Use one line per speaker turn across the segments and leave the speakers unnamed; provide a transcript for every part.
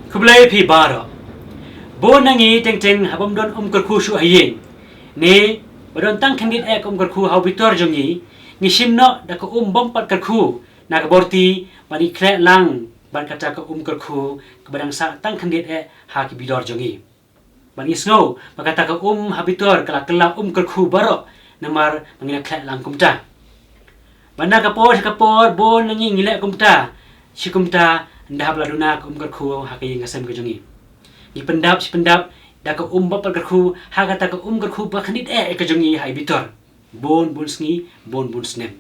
Kublai pi baroh. Bo nangi teng habam don KYRKHU shuh hayeng. Ne badon tang khyndiat KYRKHU hau bitor jongi ngi shim no da ko bompat KYRKHU na ka borti bani khleh lang ban kata ka KYRKHU kabadang sa tang khyndiat ha ki bidor jongi. Bani sngew bakata ka habitor kala KYRKHU baroh namar mangina khleh lang kumta. Banda kapor bo nangi ngilek kumta. Si kumta ynda habla duna KYRKHU ha kayeng ngasem ke jongi. Ni pyndap da ka bapat KYRKHU ha kata ka KYRKHU ba khyndiat ke jongi hai bitor. Bon sngi bon snem.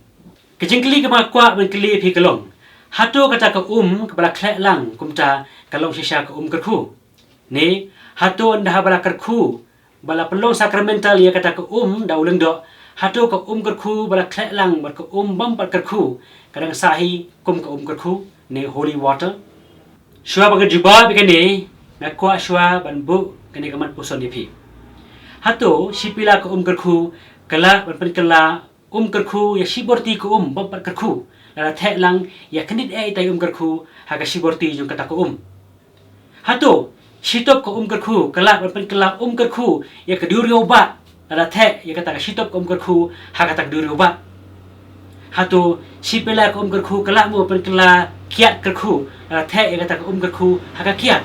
Ke jingkylli ka ba kwah ban kylli pi pynlong. Hato kata ka kebala khleh lang kumta kalong shisha ka KYRKHU. Ne hato ynda habla KYRKHU bala pynlong sakramental ya kata ka da uleng do. Hato ka KYRKHU bala khleh lang bat ka bompat KYRKHU kadang sahi ka KYRKHU ne holy water. Shua baga juba bikane na kwah shua ban bu kane kamat puson dipi. Hato sipila ka KYRKHU kala ban pynkylla KYRKHU ya borti ka bompat KYRKHU la the lang ya khndiat tai KYRKHU ha ka borti jong kata ka Hato sitop ka KYRKHU kala ban pynkylla KYRKHU ya ka Duriaw ba la the ya kata ka sitop ka KYRKHU ha kata ka Duriaw ba. Hato sipila ka KYRKHU kala mo pynkylla KYRKHU la the ya kata ka KYRKHU ha ka kyat.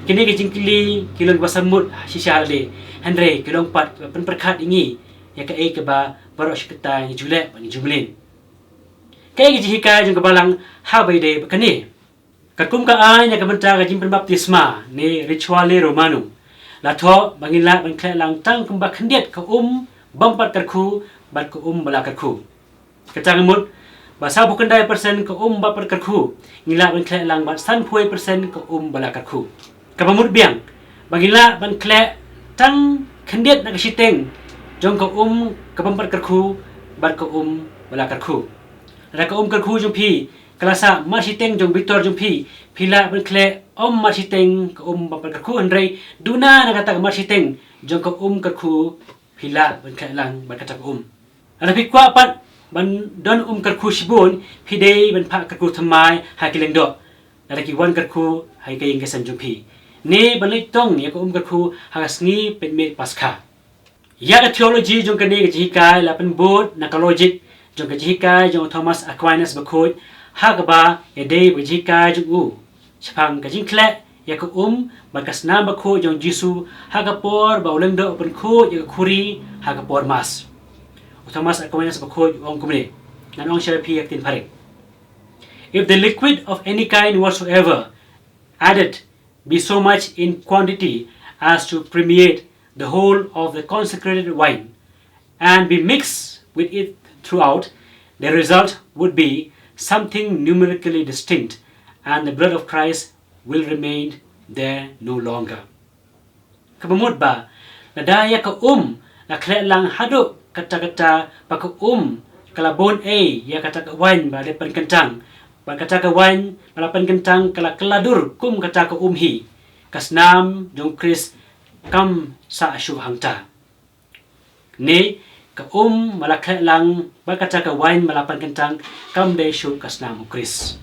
Kini ke jingkylli kilong basamut shisha le andre kilong pat perkat ingi ya ka kaba baroh kata ni julek ni jumlin. Kay gijihika jong kabalang haba de bakane. Kakum ka ay na kabanta ka jimpin baptisma ni rituale romano. Lato bangila ban khleh lang tang kumba khyndiat ka bompat KYRKHU bat ka bala KYRKHU. Katangamut basa bukandai persen ka bapat KYRKHU ngila ban khleh lang bat san phuai persen ka bala KYRKHU. Kapamut biang bangila ban khleh tang khyndiat na kasiteng jong ka bompat KYRKHU bat ka bala KYRKHU. Ra ka KYRKHU jong pi kalasa marsiteng jong bitor jong pi pila ban khleh marsiteng ka bapat KYRKHU andre duna na kata marsiteng jong ka KYRKHU pila ban khleh lang ban kata ka Ana pi kwah pat ban don KYRKHU sibun pidei ban pa KYRKHU thamai ha kileng do. Ada ki wan KYRKHU hai kayeng kesan jong pi. Ne balai tong ya ka KYRKHU ha sngi penme paskha. Ya ka theology jong kane ke jikai la pen bot na ka logic jong ke jikai jong Thomas Aquinas bakhoi ha ka ba ya dei be jikai jong chapang ka jingkhleh ya ka ban ka snam bakhoi jong Jisu ha ka por ba uleng do pen kho ya ka khuri ha ka por mas. Thomas Aquinas bakhoi ong kumne nan ong share pi tin pare. If the liquid of any kind whatsoever added be so much in quantity as to permeate the whole of the consecrated wine and be mixed with it throughout, the result would be something numerically distinct, and the blood of Christ will remain there no longer. Kabamut ba na daya ka na khleh lang hado kata pa ka kalabon ya kata ka wine ba lepan kentang ba kata ka wine malapan kentang kala kaladur kata ka hi kasnam jong Chris kam sa shuh hangta. Ne ka malakhleh lang ba kata ka wine malapan kentang kam de shuh kasnam Chris.